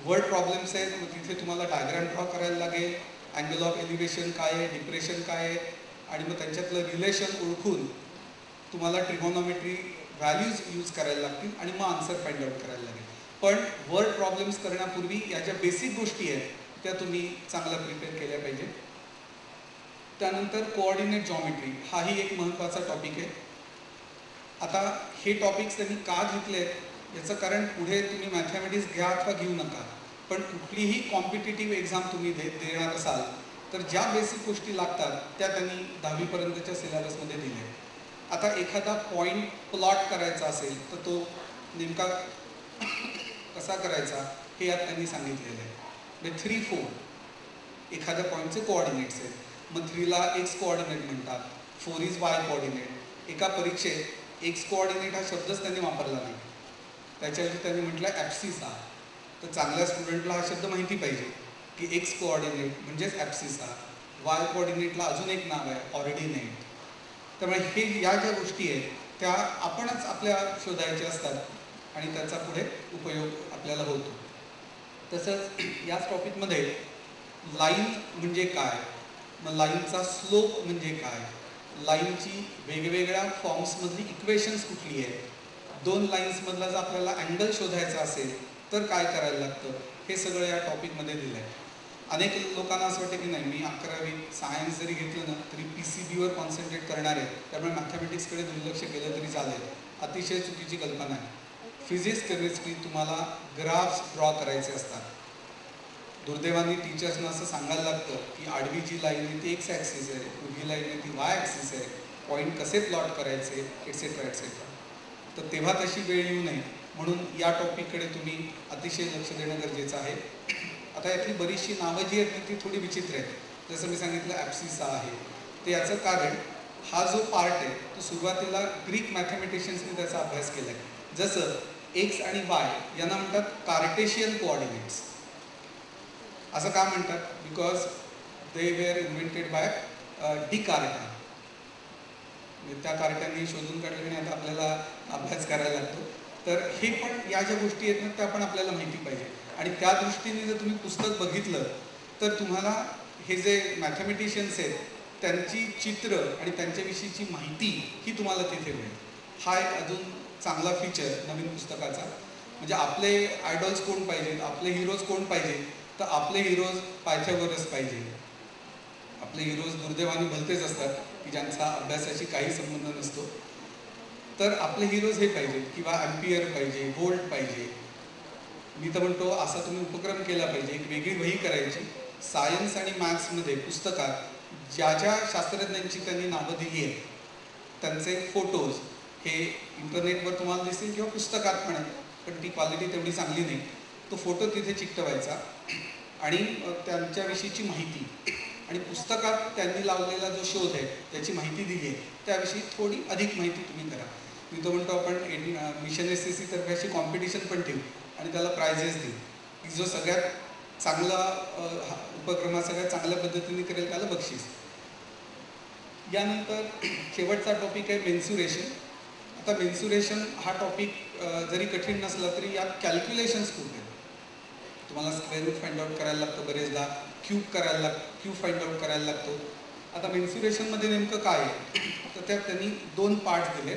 Word problems आहेत, मग तिथे तुम्हाला डायग्राम ड्रॉ करायला लागेल, अँगल ऑफ एलिव्हेशन काय आहे, डिप्रेशन काय आहे, आणि मग त्यांच्यातलं रिलेशन ओळखून तुम्हाला ट्रिगोनॉमेट्री व्हॅल्यूज यूज करायला लागतील आणि मग आन्सर फाइंड आउट करायला लागेल. पण वर्ड प्रॉब्लेम्स करण्यापूर्वी या ज्या बेसिक गोष्टी आहेत त्या तुम्ही चांगला प्रिपेअर केल्या पाहिजे. त्यानंतर कोऑर्डिनेट जॉमेट्री हाही एक महत्त्वाचा टॉपिक आहे. आता हे टॉपिक्स त्यांनी का घेतले आहेत याचं कारण पुढे तुम्ही मॅथमॅटिक्स घ्या अथवा घेऊ नका, पण कुठलीही कॉम्पिटिटिव्ह एक्झाम तुम्ही देणार असाल तर ज्या बेसिक गोष्टी लागतात त्या त्यांनी 10वीपर्यंतच्या सिलेबसमध्ये दिल्या आहेत. आता एखादा पॉईंट प्लॉट करायचा असेल तर तो नेमका कसा करायचा हे यात त्यांनी सांगितलेलं आहे. म्हणजे 3, 4 एखाद्या पॉईंटचे कोऑर्डिनेट्स आहेत. मग 3ला एक्स कोऑर्डिनेट म्हणतात, 4 इज वाय कोऑर्डिनेट. एका परीक्षेत एक्स कोऑर्डिनेट हा शब्दच त्यांनी वापरला नाही, त्याच्याऐवजी त्यांनी म्हटलं ॲप्सिसा. तर चांगल्या स्टुडंटला हा शब्द माहिती पाहिजे की एक्स कोऑर्डिनेट म्हणजेच ॲप्सिसा, वाय कोऑर्डिनेटला अजून एक नाव आहे ऑर्डिनेट. त्यामुळे हे या ज्या गोष्टी आहेत त्या आपणच आपल्या शोधायच्या असतात आणि त्याचा पुढे उपयोग आपल्याला होतो. तसंच याच टॉपिकमध्ये लाईन म्हणजे काय, मग लाईनचा स्लोप म्हणजे काय, लाईनची वेगवेगळ्या फॉर्म्समधली इक्वेशन्स कुठली आहे, 2 लाईन्समधला जर आपल्याला अँगल शोधायचा असेल तर काय करायला लागतं, हे सगळं या टॉपिकमध्ये दिलं आहे. अनेक लोकांना असं वाटतं की नाही मी 11वी सायन्स जरी घेतलं ना तरी PCBवर कॉन्सन्ट्रेट करणार आहे, त्यामुळे मॅथमॅटिक्सकडे दुर्लक्ष केलं तरी चालेल. अतिशय चुकीची कल्पना आहे. फिजिक्स केमिस्ट्री तुम्हाला ग्राफ्स ड्रॉ करायचे असतात. दुर्दैवाने टीचर्सना असं सांगायला लागतं की आडवी जी लाईन आहे ती एक्स ॲक्सिस आहे, उभी लाईन आहे ती वाय ॲक्सिस आहे, पॉईंट कसे प्लॉट करायचे एक्सेट्रा एक्सेट्रा. तर तेव्हा तशी वेळ येऊ नये म्हणून या टॉपिककडे तुम्ही अतिशय लक्ष देणं गरजेचं आहे. आता यातली बरीचशी नावं जी आहेत ती थोडी विचित्र आहेत. जसं मी सांगितलं ॲप्सिसा आहे, तर याचं कारण हा जो पार्ट आहे तो सुरुवातीला ग्रीक मॅथमॅटिशियन्सने त्याचा अभ्यास केला आहे. जसं एक्स आणि वाय यांना म्हणतात कार्टेशियन कोऑर्डिनेट्स. असं का म्हणतात, because they were invented by Descartes. त्या कार्ट्यांनी शोधून काढले आणि आता आपल्याला अभ्यास करायला लागतो. तर हे पण या ज्या गोष्टी आहेत ना त्या पण आपल्याला माहिती पाहिजे आणि त्या दृष्टीने जर तुम्ही पुस्तक बघितलं तर तुम्हाला हे जे मॅथमॅटिशियन्स आहेत त्यांची चित्र आणि त्यांच्याविषयीची माहिती ही तुम्हाला तिथे मिळेल. हा एक अजून चांगला फीचर नवीन पुस्तकाचा. म्हणजे आपले आयडॉल्स कोण पाहिजेत, आपले हिरोज कोण पाहिजे, तर आपले हिरोज पायथागोरस पाहिजे. आपले हिरोज दुर्दैवाने भलतेच असतात की ज्यांचा अभ्यासाशी काही संबंध नसतो. तर आपले हिरोज हे पाहिजेत किंवा ॲम्पियर पाहिजे, वोल्ट पाहिजे. मी तर म्हणतो असा तुम्ही उपक्रम केला पाहिजे, एक वेगळी वही करायची सायन्स आणि मॅथ्समध्ये पुस्तकात ज्या ज्या शास्त्रज्ञांची त्यांनी नावं दिली आहेत त्यांचे फोटोज हे इंटरनेटवर तुम्हाला दिसतील किंवा पुस्तकात पण आहे, पण ती क्वालिटी तेवढी चांगली नाही. तो फोटो तिथे चिकटवायचा आणि त्यांच्याविषयीची माहिती आणि पुस्तकात त्यांनी लावलेला जो शोध आहे त्याची माहिती दिली आहे त्याविषयी थोडी अधिक माहिती तुम्ही करा. मी तो म्हणतो आपण मिशन SCC तर्फे अशी कॉम्पिटिशन पण ठेवू आणि त्याला प्राइजेस देऊ की जो सगळ्यात चांगला उपक्रम सगळ्यात चांगल्या पद्धतीने करेल त्याला बक्षीस. यानंतर शेवटचा टॉपिक आहे मेन्सुरेशन. आता मेन्सुरेशन हा टॉपिक जरी कठीण नसला तरी यात कॅल्क्युलेशन्स खूप आहेत. तुम्हाला स्क्वेअर रूट फाइंड आउट करायला लागतं, बरेचदा क्यूब फाइंड आउट करायला लागतो. आता मेन्सुरेशनमध्ये नेमकं काय आहे तर त्यात त्यांनी 2 पार्ट्स दिले.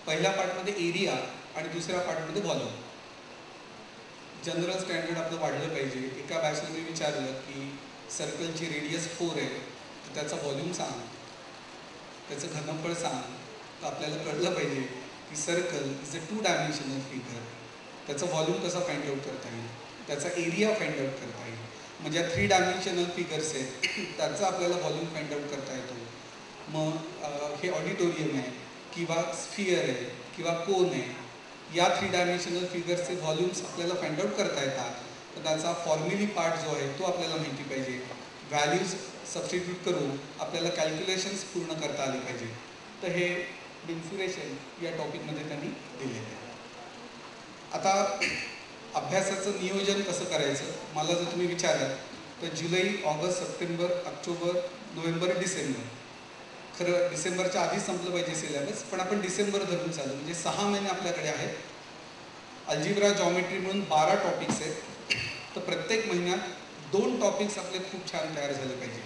पहिल्या पार्टमध्ये एरिया आणि दुसऱ्या पार्टमध्ये व्हॉल्यूम. जनरल स्टँडर्ड आपलं वाढलं पाहिजे. एका बॅचने मी विचारलं की सर्कलची रेडियस 4 आहे तर त्याचा व्हॉल्यूम सांग, त्याचं घनफळ सांग. तर आपल्याला कळलं पाहिजे की circle is a 2 dimensional figure. त्याचं व्हॉल्यूम कसं फाइंड आउट करता येईल, त्याचा एरिया फाइंड आउट करता येईल. म्हणजे 3 डायमेन्शनल फिगर्स आहेत त्याचा आपल्याला व्हॉल्यूम फाइंड आउट करता येतो. मग हे ऑडिटोरियम आहे किंवा स्फिअर आहे किंवा कोन आहे, या 3 डायमेन्शनल फिगर्सचे व्हॉल्यूम्स आपल्याला फाइंड आउट करता येतात. तर त्याचा फॉर्म्युली पार्ट जो आहे तो आपल्याला माहिती पाहिजे. व्हॅल्यूज सबस्टिट्यूट करून आपल्याला कॅल्क्युलेशन्स पूर्ण करता आली पाहिजे. तर हे मेन्सुरेशन या टॉपिकमध्ये त्यांनी दिलेलं आहे. आता अभ्यासाचं नियोजन कसं करायचं मला जर तुम्ही विचाराल तर जुलै, ऑगस्ट, सप्टेंबर, ऑक्टोबर, नोव्हेंबर, डिसेंबर. खरं डिसेंबरच्या आधीच संपलं पाहिजे सिलेबस, पण आपण डिसेंबर धरून चालू म्हणजे 6 महिने आपल्याकडे आहेत. अल्जिब्रा जॉमेट्री म्हणून 12 टॉपिक्स आहेत. तर प्रत्येक महिन्यात 2 टॉपिक्स आपले खूप छान तयार झाले पाहिजे.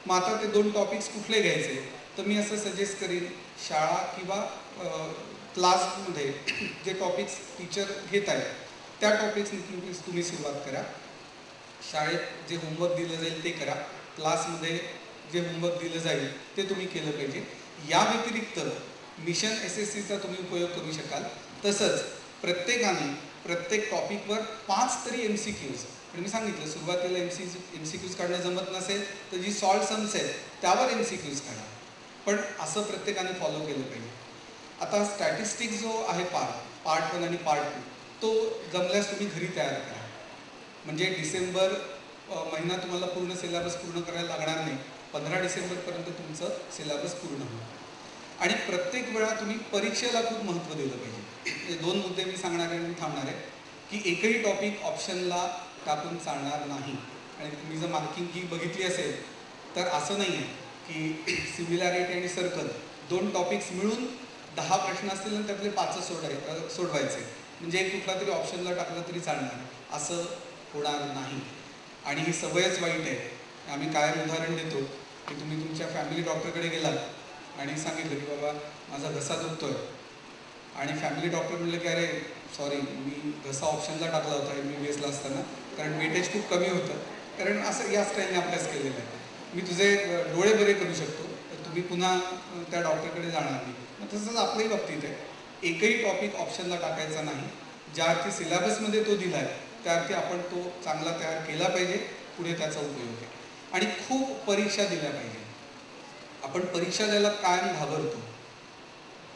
मग आता ते 2 टॉपिक्स कुठले घ्यायचे, तर मी असं सजेस्ट करीन, शाळा किंवा क्लासमध्ये जे टॉपिक्स टीचर घेत आहेत त्या टॉपिक्सनी तुम्ही सुरुवात करा. शाळेत जे होमवर्क दिलं जाईल ते करा, क्लासमध्ये जे होमवर्क दिलं जाईल ते तुम्ही केलं पाहिजे. या व्यतिरिक्त मिशन SSCचा तुम्ही उपयोग करू शकाल. तसंच प्रत्येकाने प्रत्येक टॉपिकवर 5 तरी MCQs, आणि मी सांगितलं सुरुवातीला MCQs काढणं जमत नसेल तर जी सॉल्ट सम्स आहेत त्यावर MCQs काढा, पण असं प्रत्येकाने फॉलो केलं पाहिजे. आता स्टॅटिस्टिक्स जो आहे पार्ट 1 आणि पार्ट 2 तो जमल्यास तुम्ही घरी तयार करा. म्हणजे डिसेंबर महिना तुम्हाला पूर्ण सिलेबस पूर्ण करायला लागणार नाही, 15 डिसेंबरपर्यंत तुमचं सिलेबस पूर्ण होईल. आणि प्रत्येक वेळा तुम्ही परीक्षेला खूप महत्त्व दिलं पाहिजे. हे 2 मुद्दे मी सांगणार आहे आणि थांबणार आहे की एकही टॉपिक ऑप्शनला टाकून चालणार नाही. आणि तुम्ही जर मार्किंग की बघितली असेल तर असं नाही आहे की सिमिलॅरिटी आणि सर्कल 2 टॉपिक्स मिळून 10 प्रश्न असतील आणि त्यातले 5 सोडवायचे, म्हणजे कुठला तरी ऑप्शनला टाकलं तरी चालणार, असं होणार नाही. आणि ही सवयच वाईट आहे. आम्ही कायम उदाहरण देतो की तुम्ही तुमच्या फॅमिली डॉक्टरकडे गेलात आणि सांगितलं की बाबा माझा घसा दुखतोय, आणि फॅमिली डॉक्टर म्हणलं की अरे सॉरी मी घसा ऑप्शनला टाकला होता MBBSला असताना, कारण वेटेज खूप कमी होतं, कारण असं या स्टाईलने अभ्यास केलेला आहे, मी तुझे डोळे बरे करू शकतो, तर तुम्ही पुन्हा त्या डॉक्टरकडे जाणार नाही. मग तसंच आपल्याही बाबतीत आहे, एकही टॉपिक ऑप्शनला टाकायचा नाही. ज्या अर्थी सिलेबसमध्ये तो दिला आहे त्या अर्थी आपण तो चांगला तयार केला पाहिजे, पुढे त्याचा उपयोग आहे. आणि खूप परीक्षा दिल्या पाहिजे. आपण परीक्षा द्यायला कायम घाबरतो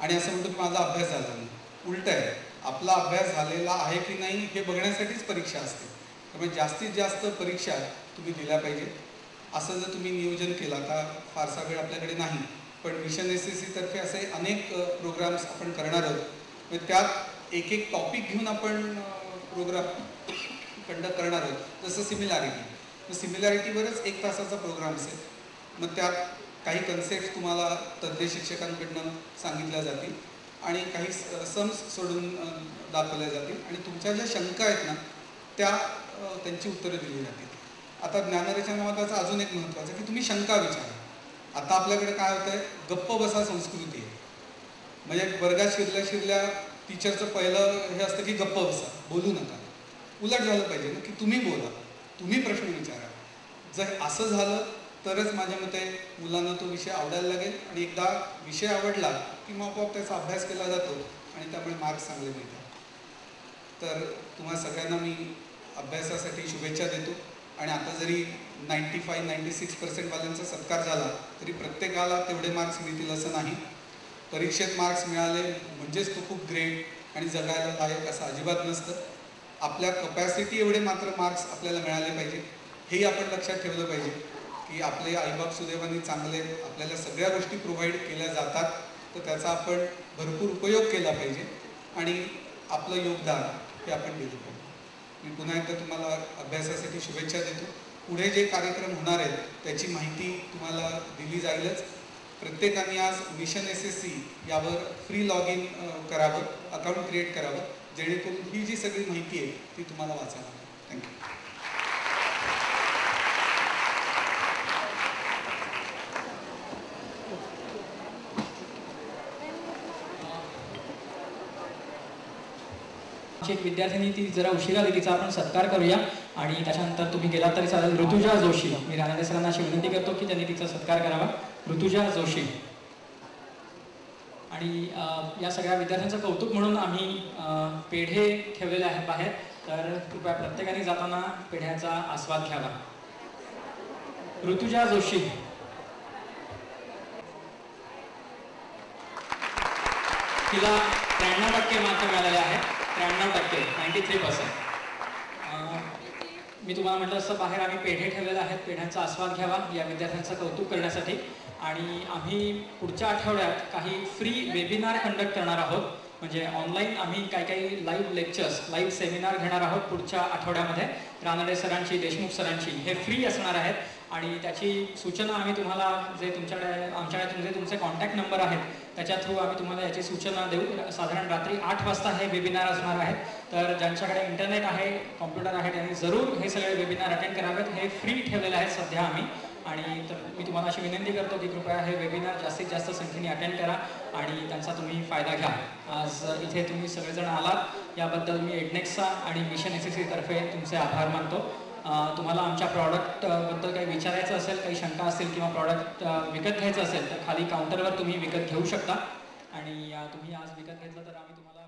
आणि असं म्हणतो की माझा अभ्यास झाला नाही. उलट आहे, आपला अभ्यास झालेला आहे की नाही हे बघण्यासाठीच परीक्षा असते. त्यामुळे जास्तीत जास्त परीक्षा तुम्ही दिल्या पाहिजे. असं जर तुम्ही नियोजन केलं, आता फारसा वेळ आपल्याकडे नाही, पण मिशन SSC तर्फे असे अनेक प्रोग्राम्स आपण करणार आहोत. म्हणजे त्यात एक एक टॉपिक घेऊन आपण प्रोग्राम कंडक्ट करणार आहोत. जसं सिमिलॅरिटी, सिमिलॅरिटीवरच 1 तासाचा प्रोग्राम असेल. मग त्यात काही कन्सेप्ट तुम्हाला तज्ज्ञ शिक्षकांकडनं सांगितल्या जातील आणि काही सम्स सोडून दाखवल्या जातील, आणि तुमच्या ज्या शंका आहेत ना त्या त्यांची उत्तरं दिली जातील. आता ज्ञानरचनावादाचं अजून एक महत्त्वाचं की तुम्ही शंका विचारा. आता आपल्याकडे काय होतं आहे, गप्प बसा संस्कृती आहे. म्हणजे वर्गात शिरल्या टीचरचं पहिलं हे असतं की गप्प बसा, बोलू नका. उलट झालं पाहिजे ना की तुम्ही बोला, तुम्ही प्रश्न विचारा. जर असं झालं तरच माझ्या मते मुलांना तो विषय आवडायला लागेल, आणि एकदा विषय आवडला की मग आपोआप त्याचा अभ्यास केला जातो आणि त्यामुळे मार्क्स चांगले मिळतात. तर तुम्हा सगळ्यांना मी अभ्यासासाठी शुभेच्छा देतो. आणि आता जरी 95-96% वाल्यांचा सत्कार झाला तरी प्रत्येकाला तेवढे मार्क्स मिळतील असं नाही. परीक्षेत मार्क्स मिळाले म्हणजेच तो खूप ग्रेट आणि जगायला लायक असं अजिबात नसतं. आपल्या कपॅसिटी एवढे मात्र मार्क्स आपल्याला मिळाले पाहिजे, हेही आपण लक्षात ठेवलं पाहिजे की आपले आईबाप सुदैवाने चांगले, आपल्याला सगळ्या गोष्टी प्रोव्हाइड केल्या जातात, तर त्याचा आपण भरपूर उपयोग केला पाहिजे आणि आपलं योगदान हे आपण दिलं पाहिजे. मी पुन्हा एकदा तुम्हाला अभ्यासासाठी शुभेच्छा देतो. पुढे जे कार्यक्रम होणार आहेत त्याची माहिती तुम्हाला दिली जाईलच. प्रत्येकाने आज मिशन SSC यावर फ्री लॉग इन करावं, अकाउंट क्रिएट करावं, जेणेकरून ही जी सगळी माहिती आहे ती तुम्हाला वाचायला मिळेल. थँक्यू. एक विद्यार्थिनी ती जरा उशिरा आली, तिचा आपण सत्कार करूया आणि त्याच्यानंतर तुम्ही गेलात तरी चालेल. ऋतुजा जोशी, मी रानडे सरांना अशी विनंती करतो की त्यांनी तिचा सत्कार करावा. ऋतुजा जोशी. आणि या सगळ्या विद्यार्थ्यांचं कौतुक म्हणून आम्ही पेढे ठेवलेले आहेत बाहेर, तर कृपया प्रत्येकाने जाताना पेढ्याचा आस्वाद घ्यावा. ऋतुजा जोशी. तिला 93% मार्क मिळालेले आहेत. 93%, 93%. मी तुम्हाला म्हटलं असं बाहेर आम्ही पेढे ठेवलेले आहेत, पेढ्यांचा आस्वाद घ्यावा या विद्यार्थ्यांचं कौतुक करण्यासाठी. आणि आम्ही पुढच्या आठवड्यात काही फ्री वेबिनार कंडक्ट करणार आहोत. म्हणजे ऑनलाईन आम्ही काही लाईव्ह लेक्चर्स, लाईव्ह सेमिनार घेणार आहोत पुढच्या आठवड्यामध्ये. रानडे सरांची, देशमुख सरांची, हे फ्री असणार आहेत आणि त्याची सूचना आम्ही तुम्हाला जे आमच्याकडे तुमचे कॉन्टॅक्ट नंबर आहेत त्याच्या थ्रू आम्ही तुम्हाला याची सूचना देऊ. साधारण रात्री 8 वाजता हे वेबिनार असणार आहे. तर ज्यांच्याकडे इंटरनेट आहे, कॉम्प्युटर आहे, त्यांनी जरूर हे सगळे वेबिनार अटेंड करावेत. हे फ्री ठेवलेले आहेत सध्या आम्ही. आणि तर मी तुम्हाला अशी विनंती करतो की कृपया हे वेबिनार जास्तीत जास्त संख्येने अटेंड करा आणि त्यांचा तुम्ही फायदा घ्या. आज इथे तुम्ही सगळेजण आलात याबद्दल मी एडनेक्सचा आणि मिशन SSC तर्फे तुमचे आभार मानतो. तुम्हाला आमच्या प्रॉडक्टबद्दल काही विचारायचं असेल, काही शंका असतील किंवा प्रॉडक्ट विकत घ्यायचं असेल तर खाली काउंटरवर तुम्ही विकत घेऊ शकता. आणि तुम्ही आज विकत घेतलं तर आम्ही तुम्हाला